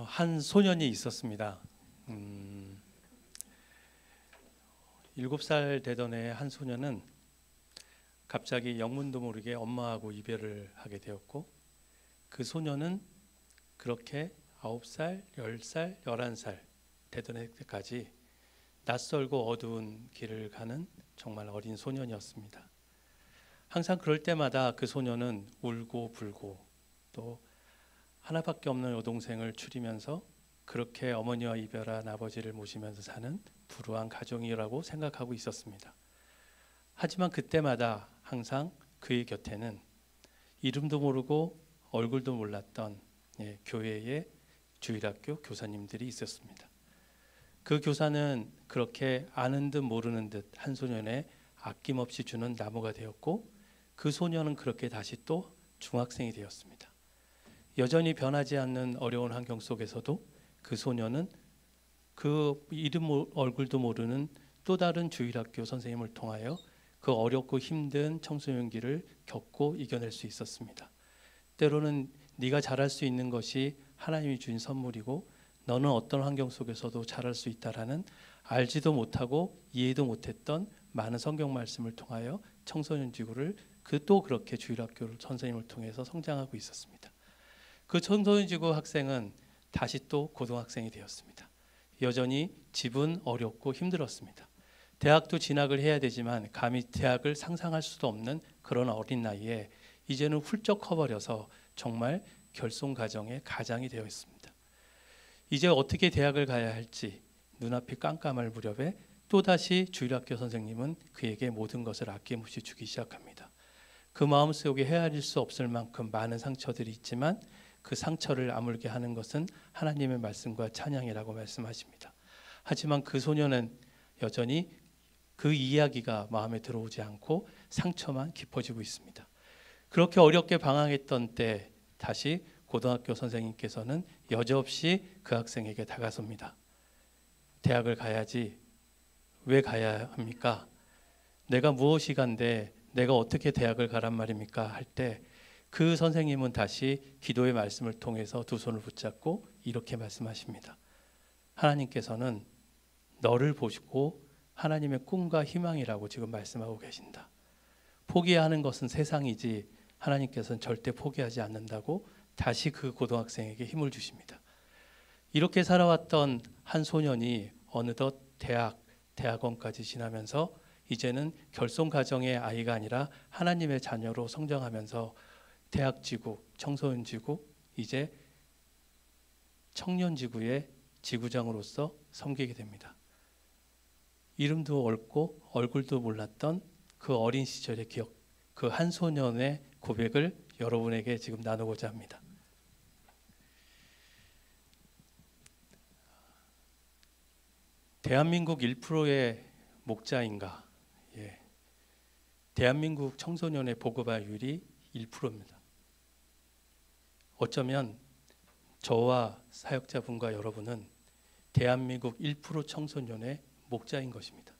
한 소년이 있었습니다. 7살 되던 해 한 소년은 갑자기 영문도 모르게 엄마하고 이별을 하게 되었고, 그 소년은 그렇게 9살, 10살, 11살 되던 해까지 낯설고 어두운 길을 가는 정말 어린 소년이었습니다. 항상 그럴 때마다 그 소년은 울고 불고 또 하나밖에 없는 여동생을 추리면서 그렇게 어머니와 이별한 아버지를 모시면서 사는 불우한 가정이라고 생각하고 있었습니다. 하지만 그때마다 항상 그의 곁에는 이름도 모르고 얼굴도 몰랐던 교회의 주일학교 교사님들이 있었습니다. 그 교사는 그렇게 아는 듯 모르는 듯 한 소년에 아낌없이 주는 나무가 되었고, 그 소년은 그렇게 다시 또 중학생이 되었습니다. 여전히 변하지 않는 어려운 환경 속에서도 그 소년은 그 이름 얼굴도 모르는 또 다른 주일학교 선생님을 통하여 그 어렵고 힘든 청소년기를 겪고 이겨낼 수 있었습니다. 때로는 네가 잘할 수 있는 것이 하나님이 주신 선물이고, 너는 어떤 환경 속에서도 잘할 수 있다라는 알지도 못하고 이해도 못했던 많은 성경 말씀을 통하여 청소년 지구를 또 그렇게 주일학교 선생님을 통해서 성장하고 있었습니다. 그 청소년 지구 학생은 다시 또 고등학생이 되었습니다. 여전히 집은 어렵고 힘들었습니다. 대학도 진학을 해야 되지만 감히 대학을 상상할 수도 없는 그런 어린 나이에 이제는 훌쩍 커버려서 정말 결손가정의 가장이 되어 있습니다. 이제 어떻게 대학을 가야 할지 눈앞이 깜깜할 무렵에 또다시 주일학교 선생님은 그에게 모든 것을 아낌없이 주기 시작합니다. 그 마음속에 헤아릴 수 없을 만큼 많은 상처들이 있지만 그 상처를 아물게 하는 것은 하나님의 말씀과 찬양이라고 말씀하십니다. 하지만 그 소년은 여전히 그 이야기가 마음에 들어오지 않고 상처만 깊어지고 있습니다. 그렇게 어렵게 방황했던 때 다시 고등학교 선생님께서는 여지없이 그 학생에게 다가섭니다. 대학을 가야지. 왜 가야 합니까? 내가 무엇이 간데 내가 어떻게 대학을 가란 말입니까? 할 때 그 선생님은 다시 기도의 말씀을 통해서 두 손을 붙잡고 이렇게 말씀하십니다. 하나님께서는 너를 보시고 하나님의 꿈과 희망이라고 지금 말씀하고 계신다. 포기하는 것은 세상이지 하나님께서는 절대 포기하지 않는다고 다시 그 고등학생에게 힘을 주십니다. 이렇게 살아왔던 한 소년이 어느덧 대학원까지 지나면서 이제는 결손가정의 아이가 아니라 하나님의 자녀로 성장하면서 대학지구, 청소년지구, 이제 청년지구의 지구장으로서 섬기게 됩니다. 이름도 옳고 얼굴도 몰랐던 그 어린 시절의 기억, 그 한 소년의 고백을 여러분에게 지금 나누고자 합니다. 대한민국 1%의 목자인가? 대한민국 청소년의 보고발률이 1%입니다. 어쩌면 저와 사역자분과 여러분은 대한민국 1% 청소년의 목자인 것입니다.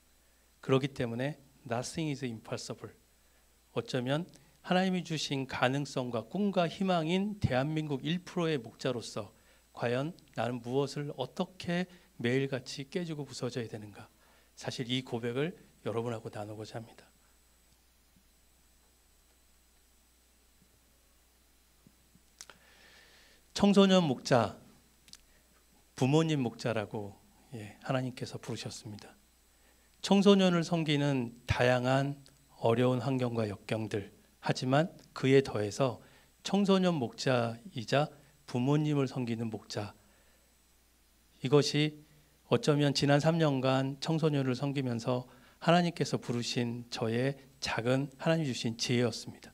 그렇기 때문에 nothing is impossible. 어쩌면 하나님이 주신 가능성과 꿈과 희망인 대한민국 1%의 목자로서 과연 나는 무엇을 어떻게 매일같이 깨지고 부서져야 되는가? 사실 이 고백을 여러분하고 나누고자 합니다. 청소년 목자, 부모님 목자라고 하나님께서 부르셨습니다. 청소년을 섬기는 다양한 어려운 환경과 역경들, 하지만 그에 더해서 청소년 목자이자 부모님을 섬기는 목자, 이것이 어쩌면 지난 3년간 청소년을 섬기면서 하나님께서 부르신 저의 작은 하나님 주신 지혜였습니다.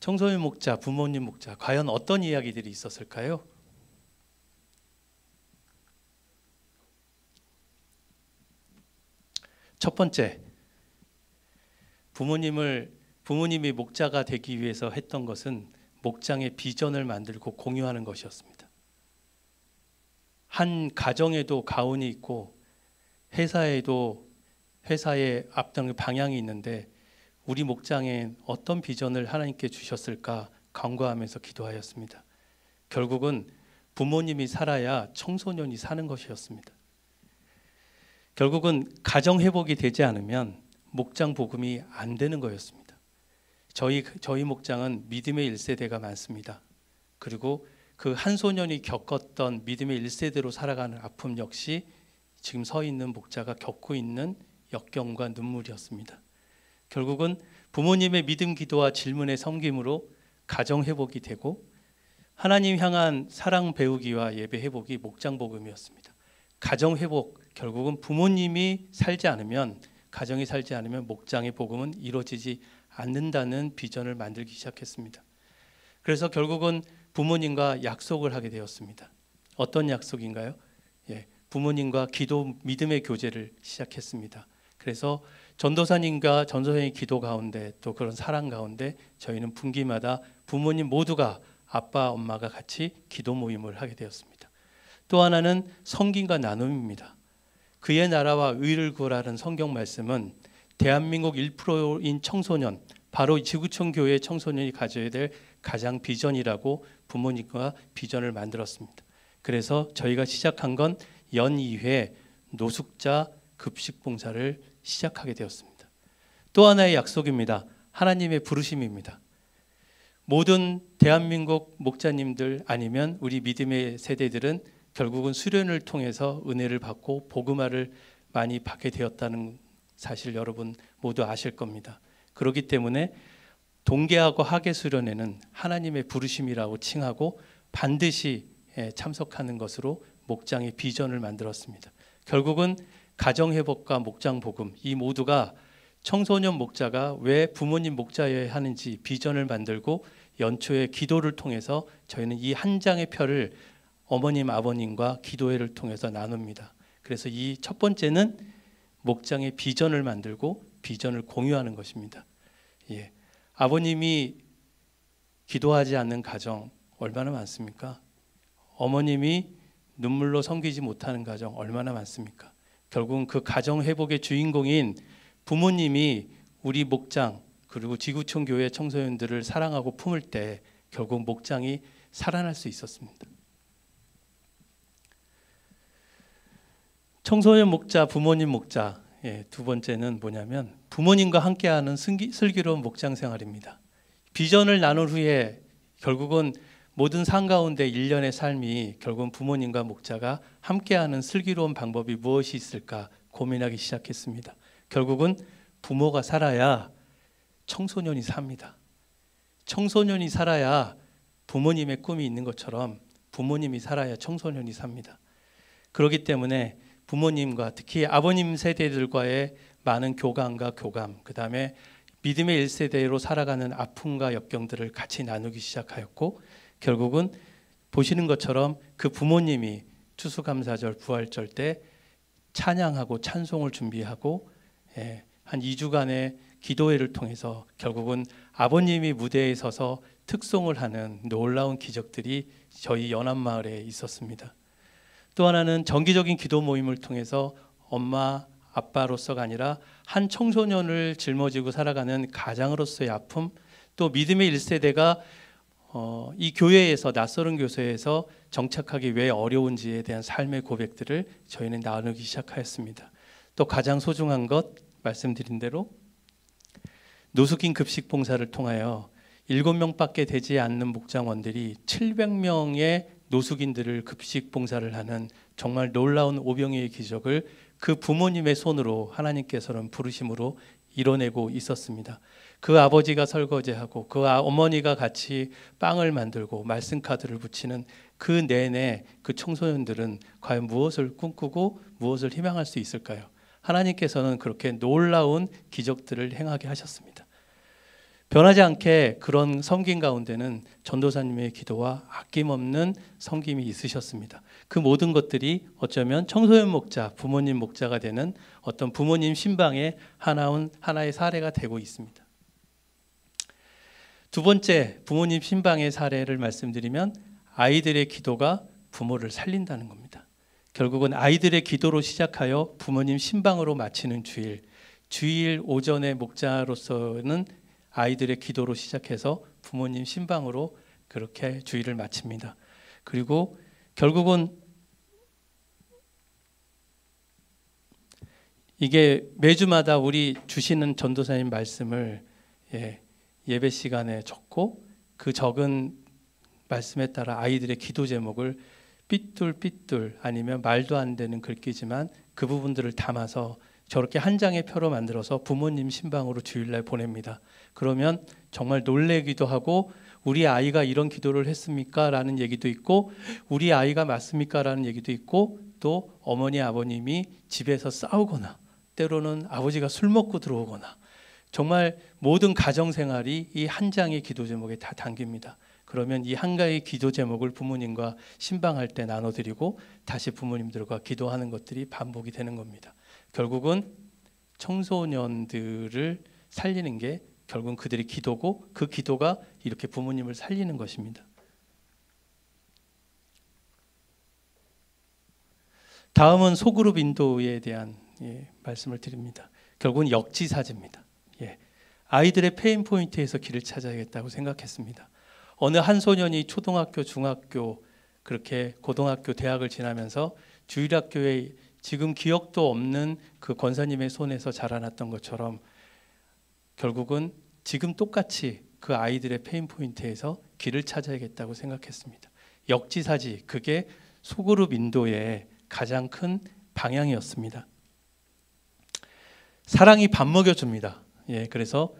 청소년 목자, 부모님 목자, 과연 어떤 이야기들이 있었을까요? 첫 번째, 부모님이 목자가 되기 위해서 했던 것은 목장의 비전을 만들고 공유하는 것이었습니다. 한 가정에도 가훈이 있고 회사의 앞당 방향이 있는데 우리 목장에 어떤 비전을 하나님께 주셨을까 간구하면서 기도하였습니다. 결국은 부모님이 살아야 청소년이 사는 것이었습니다. 결국은 가정 회복이 되지 않으면 목장 복음이 안 되는 거였습니다. 저희 목장은 믿음의 1세대가 많습니다. 그리고 그 한 소년이 겪었던 믿음의 1세대로 살아가는 아픔 역시 지금 서 있는 목자가 겪고 있는 역경과 눈물이었습니다. 결국은 부모님의 믿음 기도와 질문의 섬김으로 가정 회복이 되고 하나님 향한 사랑 배우기와 예배 회복이 목장 복음이었습니다. 가정 회복, 결국은 부모님이 살지 않으면, 가정이 살지 않으면 목장의 복음은 이루어지지 않는다는 비전을 만들기 시작했습니다. 그래서 결국은 부모님과 약속을 하게 되었습니다. 어떤 약속인가요? 부모님과 기도, 믿음의 교제를 시작했습니다. 그래서 전도사님과 전도사님의 기도 가운데 또 그런 사랑 가운데 저희는 분기마다 부모님 모두가 아빠, 엄마가 같이 기도 모임을 하게 되었습니다. 또 하나는 성김과 나눔입니다. 그의 나라와 의를 구하라는 성경 말씀은 대한민국 1%인 청소년, 바로 지구촌 교회 청소년이 가져야 될 가장 비전이라고 부모님과 비전을 만들었습니다. 그래서 저희가 시작한 건 연 2회 노숙자 급식 봉사를 시작하게 되었습니다. 또 하나의 약속입니다. 하나님의 부르심입니다. 모든 대한민국 목자님들 아니면 우리 믿음의 세대들은 결국은 수련을 통해서 은혜를 받고 복음화를 많이 받게 되었다는 사실 여러분 모두 아실 겁니다. 그렇기 때문에 동계하고 하계 수련회는 하나님의 부르심이라고 칭하고 반드시 참석하는 것으로 목장의 비전을 만들었습니다. 결국은 가정회복과 목장복음 이 모두가 청소년 목자가 왜 부모님 목자여야 하는지 비전을 만들고 연초에 기도를 통해서 저희는 이 한 장의 표를 어머님 아버님과 기도회를 통해서 나눕니다. 그래서 이 첫 번째는 목장의 비전을 만들고 비전을 공유하는 것입니다. 아버님이 기도하지 않는 가정 얼마나 많습니까? 어머님이 눈물로 섬기지 못하는 가정 얼마나 많습니까? 결국은 그 가정 회복의 주인공인 부모님이 우리 목장 그리고 지구촌 교회 청소년들을 사랑하고 품을 때 결국 목장이 살아날 수 있었습니다. 청소년 목자, 부모님 목자 두 번째는 뭐냐면 부모님과 함께하는 슬기로운 목장 생활입니다. 비전을 나눈 후에 결국은 모든 삶 가운데 일련의 삶이 결국은 부모님과 목자가 함께하는 슬기로운 방법이 무엇이 있을까 고민하기 시작했습니다. 결국은 부모가 살아야 청소년이 삽니다. 청소년이 살아야 부모님의 꿈이 있는 것처럼 부모님이 살아야 청소년이 삽니다. 그렇기 때문에 부모님과 특히 아버님 세대들과의 많은 교감과 교감, 그 다음에 믿음의 1세대로 살아가는 아픔과 역경들을 같이 나누기 시작하였고 결국은 보시는 것처럼 그 부모님이 추수감사절, 부활절 때 찬양하고 찬송을 준비하고 한 2주간의 기도회를 통해서 결국은 아버님이 무대에 서서 특송을 하는 놀라운 기적들이 저희 연합마을에 있었습니다. 또 하나는 정기적인 기도 모임을 통해서 엄마, 아빠로서가 아니라 한 청소년을 짊어지고 살아가는 가장으로서의 아픔, 또 믿음의 1세대가 이 교회에서 낯설은 교회에서 정착하기 왜 어려운지에 대한 삶의 고백들을 저희는 나누기 시작하였습니다. 또 가장 소중한 것 말씀드린 대로 노숙인 급식 봉사를 통하여 7명밖에 되지 않는 목장원들이 700명의 노숙인들을 급식 봉사를 하는 정말 놀라운 오병이의 기적을 그 부모님의 손으로 하나님께서는 부르심으로 이뤄내고 있었습니다. 그 아버지가 설거지하고 그 어머니가 같이 빵을 만들고 말씀 카드를 붙이는 그 내내 그 청소년들은 과연 무엇을 꿈꾸고 무엇을 희망할 수 있을까요? 하나님께서는 그렇게 놀라운 기적들을 행하게 하셨습니다. 변하지 않게 그런 섬김 가운데는 전도사님의 기도와 아낌없는 섬김이 있으셨습니다. 그 모든 것들이 어쩌면 청소년 목자, 부모님 목자가 되는 어떤 부모님 신방의 하나의 사례가 되고 있습니다. 두 번째 부모님 신방의 사례를 말씀드리면 아이들의 기도가 부모를 살린다는 겁니다. 결국은 아이들의 기도로 시작하여 부모님 신방으로 마치는 주일 오전에 목자로서는 아이들의 기도로 시작해서 부모님 신방으로 그렇게 주일을 마칩니다. 그리고 결국은 이게 매주마다 우리 주시는 전도사님 말씀을 예배 시간에 적고 그 적은 말씀에 따라 아이들의 기도 제목을 삐뚤삐뚤 아니면 말도 안 되는 글귀지만 그 부분들을 담아서 저렇게 한 장의 표로 만들어서 부모님 신방으로 주일날 보냅니다. 그러면 정말 놀래기도 하고 우리 아이가 이런 기도를 했습니까? 라는 얘기도 있고 우리 아이가 맞습니까? 라는 얘기도 있고 또 어머니 아버님이 집에서 싸우거나 때로는 아버지가 술 먹고 들어오거나 정말 모든 가정생활이 이 한 장의 기도 제목에 다 담깁니다. 그러면 이 한 가지 기도 제목을 부모님과 신방할 때 나눠드리고 다시 부모님들과 기도하는 것들이 반복이 되는 겁니다. 결국은 청소년들을 살리는 게 결국은 그들의 기도고 그 기도가 이렇게 부모님을 살리는 것입니다. 다음은 소그룹 인도에 대한 말씀을 드립니다. 결국은 역지사지입니다. 아이들의 페인 포인트에서 길을 찾아야겠다고 생각했습니다. 어느 한 소년이 초등학교, 중학교, 그렇게 고등학교, 대학을 지나면서 주일학교에 지금 기억도 없는 그 권사님의 손에서 자라났던 것처럼 결국은 지금 똑같이 그 아이들의 페인 포인트에서 길을 찾아야겠다고 생각했습니다. 역지사지, 그게 소그룹 인도의 가장 큰 방향이었습니다. 사랑이 밥 먹여줍니다. 그래서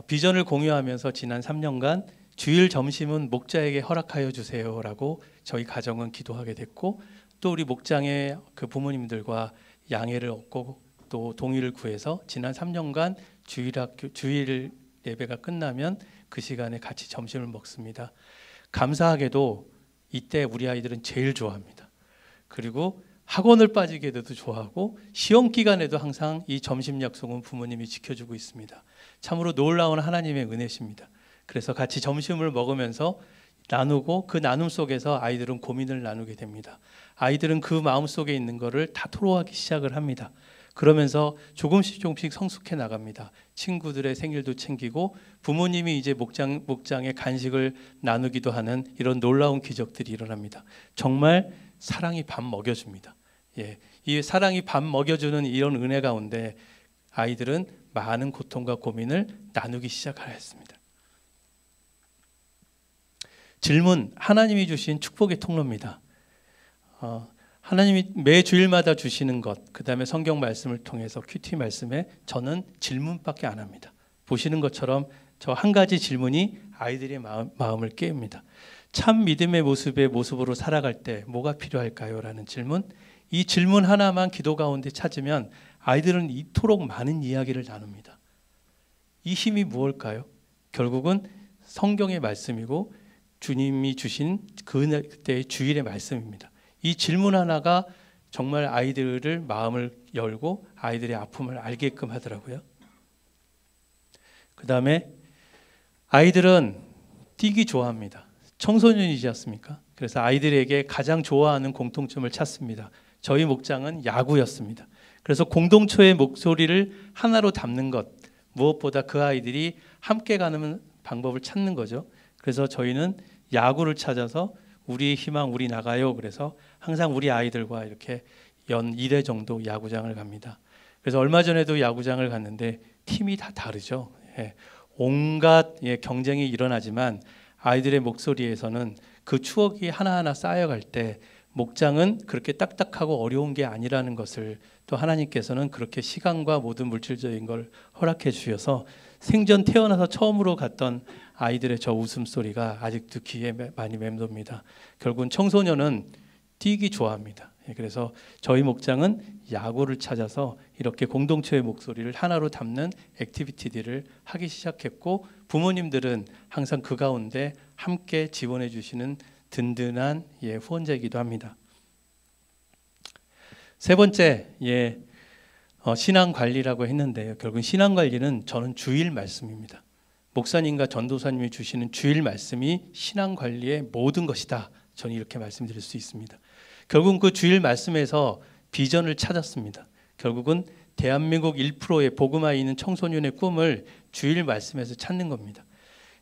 비전을 공유하면서 지난 3년간 주일 점심은 목자에게 허락하여 주세요라고 저희 가정은 기도하게 됐고 또 우리 목장의 그 부모님들과 양해를 얻고 또 동의를 구해서 지난 3년간 주일 예배가 끝나면 그 시간에 같이 점심을 먹습니다. 감사하게도 이때 우리 아이들은 제일 좋아합니다. 그리고 학원을 빠지게 돼도 좋아하고 시험 기간에도 항상 이 점심 약속은 부모님이 지켜주고 있습니다. 참으로 놀라운 하나님의 은혜십니다. 그래서 같이 점심을 먹으면서 나누고 그 나눔 속에서 아이들은 고민을 나누게 됩니다. 아이들은 그 마음속에 있는 거를 다 토로하기 시작을 합니다. 그러면서 조금씩 성숙해 나갑니다. 친구들의 생일도 챙기고 부모님이 이제 목장에 간식을 나누기도 하는 이런 놀라운 기적들이 일어납니다. 정말 사랑이 밥 먹여줍니다. 이 사랑이 밥 먹여주는 이런 은혜 가운데 아이들은 많은 고통과 고민을 나누기 시작하였습니다. 질문, 하나님이 주신 축복의 통로입니다. 하나님이 매 주일마다 주시는 것, 그 다음에 성경 말씀을 통해서 큐티 말씀에 저는 질문밖에 안 합니다. 보시는 것처럼 저 한 가지 질문이 아이들의 마음을 깨웁니다. 참 믿음의 모습으로 살아갈 때 뭐가 필요할까요? 라는 질문. 이 질문 하나만 기도 가운데 찾으면 아이들은 이토록 많은 이야기를 나눕니다. 이 힘이 무엇일까요? 결국은 성경의 말씀이고 주님이 주신 그때의 주일의 말씀입니다. 이 질문 하나가 정말 아이들을 마음을 열고 아이들의 아픔을 알게끔 하더라고요. 그 다음에 아이들은 뛰기 좋아합니다. 청소년이지 않습니까? 그래서 아이들에게 가장 좋아하는 공통점을 찾습니다. 저희 목장은 야구였습니다. 그래서 공동체의 목소리를 하나로 담는 것, 무엇보다 그 아이들이 함께 가는 방법을 찾는 거죠. 그래서 저희는 야구를 찾아서 우리의 희망 우리 나가요. 그래서 항상 우리 아이들과 이렇게 연 1회 정도 야구장을 갑니다. 그래서 얼마 전에도 야구장을 갔는데 팀이 다 다르죠. 온갖 경쟁이 일어나지만 아이들의 목소리에서는 그 추억이 하나하나 쌓여갈 때 목장은 그렇게 딱딱하고 어려운 게 아니라는 것을 또 하나님께서는 그렇게 시간과 모든 물질적인 걸 허락해 주셔서 생전 태어나서 처음으로 갔던 아이들의 저 웃음소리가 아직도 귀에 많이 맴돕니다. 결국은 청소년은 뛰기 좋아합니다. 그래서 저희 목장은 야구를 찾아서 이렇게 공동체의 목소리를 하나로 담는 액티비티들을 하기 시작했고 부모님들은 항상 그 가운데 함께 지원해 주시는 든든한 후원자이기도 합니다. 세 번째, 신앙관리라고 했는데요. 결국 신앙관리는 저는 주일 말씀입니다. 목사님과 전도사님이 주시는 주일 말씀이 신앙관리의 모든 것이다. 저는 이렇게 말씀드릴 수 있습니다. 결국은 그 주일 말씀에서 비전을 찾았습니다. 결국은 대한민국 1%의 복음화에 있는 청소년의 꿈을 주일 말씀에서 찾는 겁니다.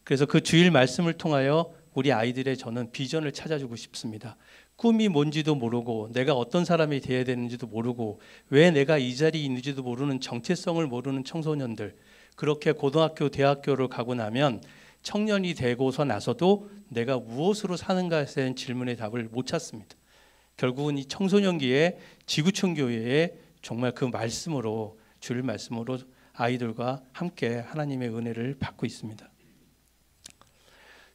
그래서 그 주일 말씀을 통하여 우리 아이들의 저는 비전을 찾아주고 싶습니다. 꿈이 뭔지도 모르고 내가 어떤 사람이 되어야 되는지도 모르고 왜 내가 이 자리에 있는지도 모르는 정체성을 모르는 청소년들, 그렇게 고등학교, 대학교를 가고 나면 청년이 되고서 나서도 내가 무엇으로 사는가에 대한 질문의 답을 못 찾습니다. 결국은 이 청소년기에 지구촌 교회에 정말 그 말씀으로, 주일 말씀으로 아이들과 함께 하나님의 은혜를 받고 있습니다.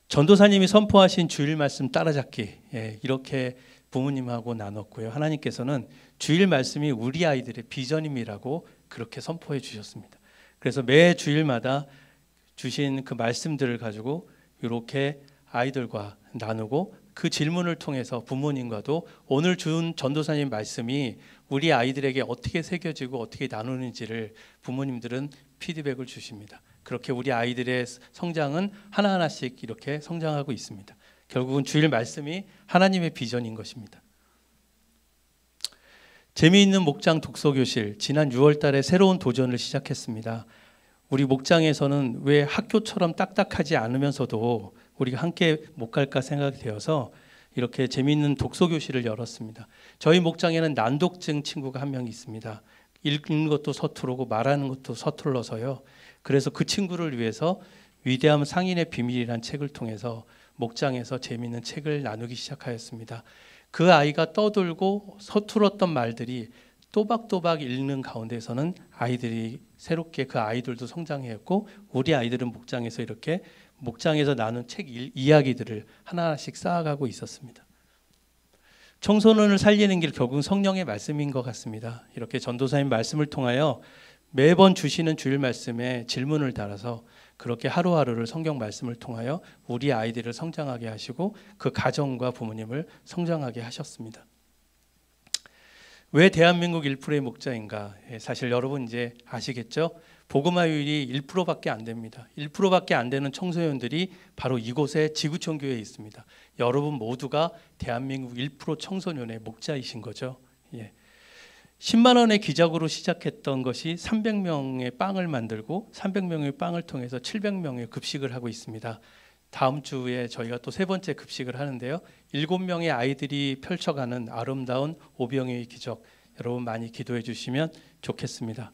전도사님이 선포하신 주일 말씀 따라잡기, 이렇게 부모님하고 나눴고요. 하나님께서는 주일 말씀이 우리 아이들의 비전임이라고 그렇게 선포해 주셨습니다. 그래서 매 주일마다 주신 그 말씀들을 가지고 이렇게 아이들과 나누고, 그 질문을 통해서 부모님과도 오늘 준 전도사님 말씀이 우리 아이들에게 어떻게 새겨지고 어떻게 나누는지를 부모님들은 피드백을 주십니다. 그렇게 우리 아이들의 성장은 하나하나씩 이렇게 성장하고 있습니다. 결국은 주일 말씀이 하나님의 비전인 것입니다. 재미있는 목장 독서교실, 지난 6월 달에 새로운 도전을 시작했습니다. 우리 목장에서는 왜 학교처럼 딱딱하지 않으면서도 우리가 함께 못 갈까 생각이 되어서 이렇게 재미있는 독서교실을 열었습니다. 저희 목장에는 난독증 친구가 한 명 있습니다. 읽는 것도 서투르고 말하는 것도 서툴러서요. 그래서 그 친구를 위해서 위대한 상인의 비밀이란 책을 통해서 목장에서 재미있는 책을 나누기 시작하였습니다. 그 아이가 떠들고 서툴었던 말들이 또박또박 읽는 가운데서는 아이들이 새롭게, 그 아이들도 성장했고 우리 아이들은 목장에서 이렇게 목장에서 나눈 책 이야기들을 하나씩 쌓아가고 있었습니다. 청소년을 살리는 길, 결국은 성령의 말씀인 것 같습니다. 이렇게 전도사님 말씀을 통하여 매번 주시는 주일 말씀에 질문을 달아서 그렇게 하루하루를 성경 말씀을 통하여 우리 아이들을 성장하게 하시고 그 가정과 부모님을 성장하게 하셨습니다. 왜 대한민국 1%의 목자인가? 사실 여러분 이제 아시겠죠? 복음화율이 1%밖에 안 됩니다. 1%밖에 안 되는 청소년들이 바로 이곳에 지구촌 교회에 있습니다. 여러분 모두가 대한민국 1% 청소년의 목자이신 거죠. 10만 원의 기적으로 시작했던 것이 300명의 빵을 만들고 300명의 빵을 통해서 700명의 급식을 하고 있습니다. 다음 주에 저희가 또 세 번째 급식을 하는데요. 7명의 아이들이 펼쳐가는 아름다운 오병이의 기적, 여러분 많이 기도해 주시면 좋겠습니다.